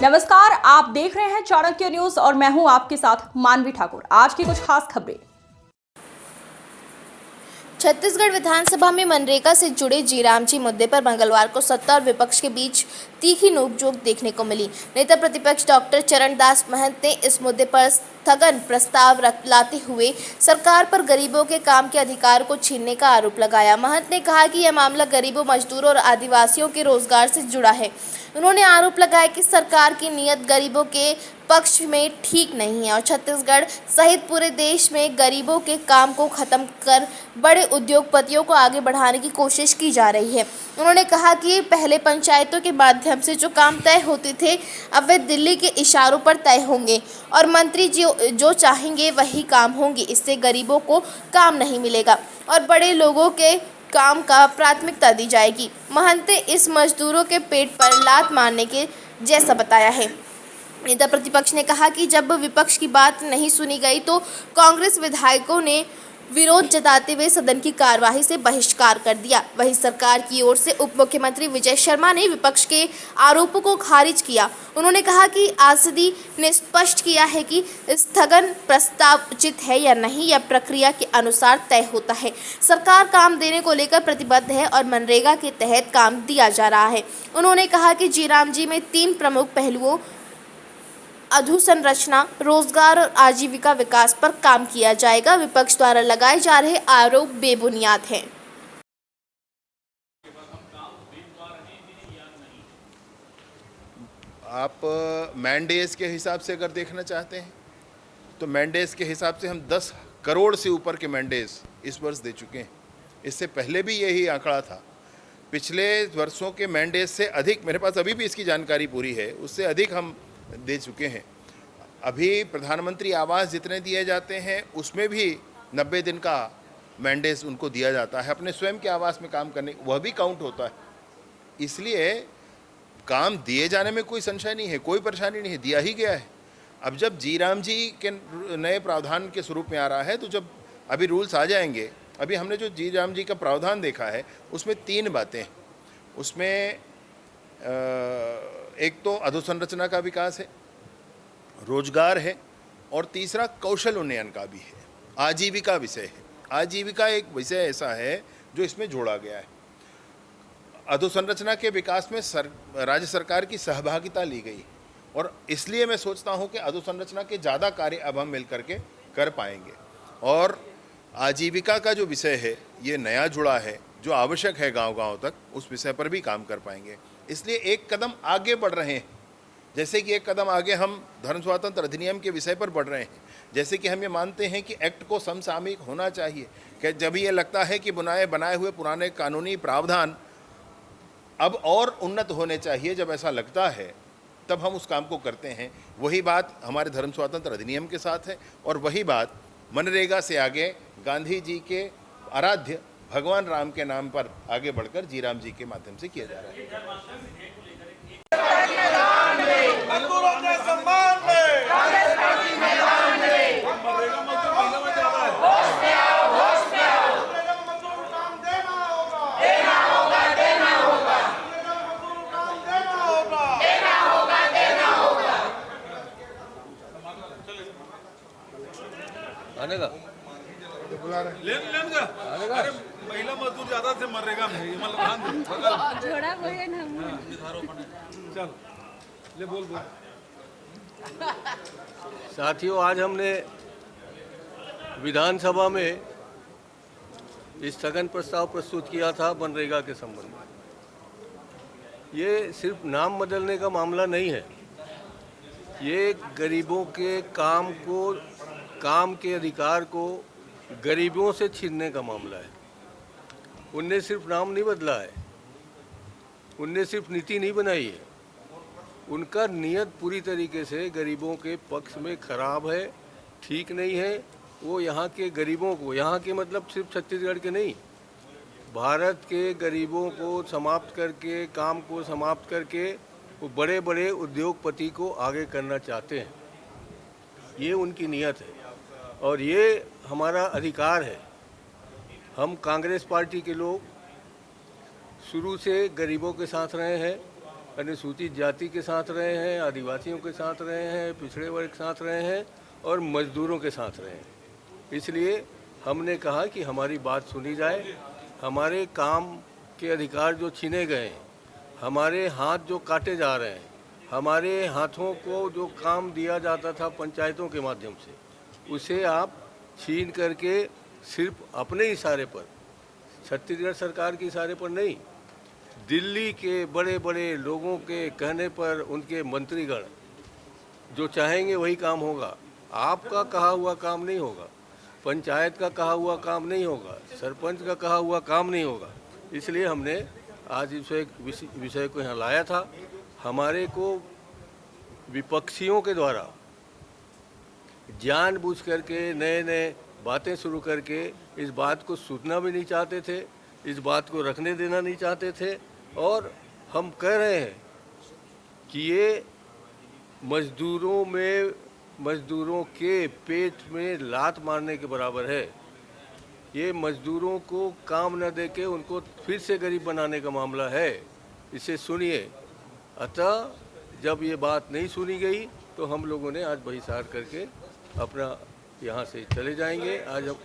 नमस्कार, आप देख रहे हैं चाणक्य न्यूज और मैं हूं आपके साथ मानवी ठाकुर। आज की कुछ खास खबरें। छत्तीसगढ़ विधानसभा में मनरेगा से जुड़े जीरामजी मुद्दे पर मंगलवार को सत्ता और विपक्ष के बीच तीखी नोकझोंक देखने को मिली। नेता प्रतिपक्ष डॉक्टर चरणदास महंत ने इस मुद्दे पर स्थगन प्रस्ताव लाते हुए सरकार पर गरीबों के काम के अधिकार को छीनने का आरोप लगाया। महंत ने कहा कि यह मामला गरीबों, मजदूरों और आदिवासियों के रोजगार से जुड़ा है। उन्होंने आरोप लगाया कि सरकार की नीयत गरीबों के पक्ष में ठीक नहीं है और छत्तीसगढ़ सहित पूरे देश में गरीबों के काम को खत्म कर बड़े उद्योगपतियों को आगे बढ़ाने की कोशिश की जा रही है। उन्होंने कहा कि पहले पंचायतों के माध्यम से जो काम तय होते थे, अब वे दिल्ली के इशारों पर तय होंगे और मंत्री जो चाहेंगे वही काम होंगे। इससे गरीबों को काम नहीं मिलेगा और बड़े लोगों के काम का प्राथमिकता दी जाएगी। महंत ने इस मजदूरों के पेट पर लात मारने के जैसा बताया है। नेता प्रतिपक्ष ने कहा कि जब विपक्ष की बात नहीं सुनी गई तो कांग्रेस विधायकों ने विरोध जताते हुए सदन की कार्यवाही से बहिष्कार कर दिया। वहीं सरकार की ओर से उप मुख्यमंत्री विजय शर्मा ने विपक्ष के आरोपों को खारिज किया। उन्होंने कहा कि आसदी ने स्पष्ट किया है कि स्थगन प्रस्ताव उचित है या नहीं, यह प्रक्रिया के अनुसार तय होता है। सरकार काम देने को लेकर प्रतिबद्ध है और मनरेगा के तहत काम दिया जा रहा है। उन्होंने कहा कि जीरामजी में 3 प्रमुख पहलुओं अधोसंरचना, रोजगार और आजीविका विकास पर काम किया जाएगा। विपक्ष द्वारा लगाए जा रहे आरोप बेबुनियाद हैं। आप मैंडेज के हिसाब से अगर देखना चाहते हैं तो मैंडेज के हिसाब से हम 10 करोड़ से ऊपर के मैंडेज इस वर्ष दे चुके हैं। इससे पहले भी यही आंकड़ा था। पिछले वर्षों के मैंडेज से अधिक, मेरे पास अभी भी इसकी जानकारी पूरी है, उससे अधिक हम दे चुके हैं। अभी प्रधानमंत्री आवास जितने दिए जाते हैं उसमें भी 90 दिन का मैंडेज उनको दिया जाता है। अपने स्वयं के आवास में काम करने वह भी काउंट होता है। इसलिए काम दिए जाने में कोई संशय नहीं है, कोई परेशानी नहीं है, दिया ही गया है। अब जब जीरामजी के नए प्रावधान के स्वरूप में आ रहा है तो जब अभी रूल्स आ जाएंगे, अभी हमने जो जीरामजी का प्रावधान देखा है उसमें 3 बातें हैं। उसमें एक तो अधोसंरचना का विकास है, रोजगार है और तीसरा कौशल उन्नयन का भी है, आजीविका विषय है। आजीविका एक विषय ऐसा है जो इसमें जोड़ा गया है। अधोसंरचना के विकास में राज्य सरकार की सहभागिता ली गई और इसलिए मैं सोचता हूं कि अधोसंरचना के ज़्यादा कार्य अब हम मिल करके कर पाएंगे। और आजीविका का जो विषय है ये नया जुड़ा है, जो आवश्यक है गांव-गांव तक, उस विषय पर भी काम कर पाएंगे। इसलिए एक कदम आगे बढ़ रहे हैं। जैसे कि एक कदम आगे हम धर्म स्वातंत्र अधिनियम के विषय पर बढ़ रहे हैं। जैसे कि हम ये मानते हैं कि एक्ट को समसामयिक होना चाहिए, कि जब ये लगता है कि बनाए हुए पुराने कानूनी प्रावधान अब और उन्नत होने चाहिए, जब ऐसा लगता है तब हम उस काम को करते हैं। वही बात हमारे धर्म स्वातंत्र अधिनियम के साथ है और वही बात मनरेगा से आगे गांधी जी के आराध्य भगवान राम के नाम पर आगे बढ़कर जीराम जी के माध्यम से किया जा रहा है। अरे महिला मजदूर ज्यादा से मरेगा चल ले बोल। साथियों, आज हमने विधानसभा में स्थगन प्रस्ताव प्रस्तुत किया था मनरेगा के संबंध में। ये सिर्फ नाम बदलने का मामला नहीं है, ये गरीबों के काम के अधिकार को गरीबों से छीनने का मामला है। उनने सिर्फ नाम नहीं बदला है, उनने सिर्फ नीति नहीं बनाई है, उनका नियत पूरी तरीके से गरीबों के पक्ष में खराब है, ठीक नहीं है। वो यहाँ के गरीबों को, यहाँ के मतलब सिर्फ छत्तीसगढ़ के नहीं, भारत के गरीबों को समाप्त करके, काम को समाप्त करके वो बड़े बड़े उद्योगपति को आगे करना चाहते हैं। ये उनकी नियत है और ये हमारा अधिकार है। हम कांग्रेस पार्टी के लोग शुरू से गरीबों के साथ रहे हैं अनुसूचित जाति के साथ रहे हैं, आदिवासियों के साथ रहे हैं, पिछड़े वर्ग के साथ रहे हैं और मजदूरों के साथ रहे हैं। इसलिए हमने कहा कि हमारी बात सुनी जाए, हमारे काम के अधिकार जो छीने गए हैं, हमारे हाथ जो काटे जा रहे हैं, हमारे हाथों को जो काम दिया जाता था पंचायतों के माध्यम से, उसे आप छीन करके सिर्फ अपने इशारे पर, छत्तीसगढ़ सरकार के इशारे पर नहीं, दिल्ली के बड़े बड़े लोगों के कहने पर उनके मंत्रीगण जो चाहेंगे वही काम होगा। आपका कहा हुआ काम नहीं होगा, पंचायत का कहा हुआ काम नहीं होगा, सरपंच का कहा हुआ काम नहीं होगा। इसलिए हमने आज इस विषय को यहाँ लाया था। हमारे को विपक्षियों के द्वारा जानबूझ करके नए नए बातें शुरू करके इस बात को सुनना भी नहीं चाहते थे, इस बात को रखने देना नहीं चाहते थे। और हम कह रहे हैं कि ये मजदूरों के पेट में लात मारने के बराबर है। ये मजदूरों को काम न देके उनको फिर से गरीब बनाने का मामला है। इसे सुनिए। अतः जब ये बात नहीं सुनी गई तो हम लोगों ने आज बहिष्कार करके अपना यहाँ से चले जाएंगे। आज हम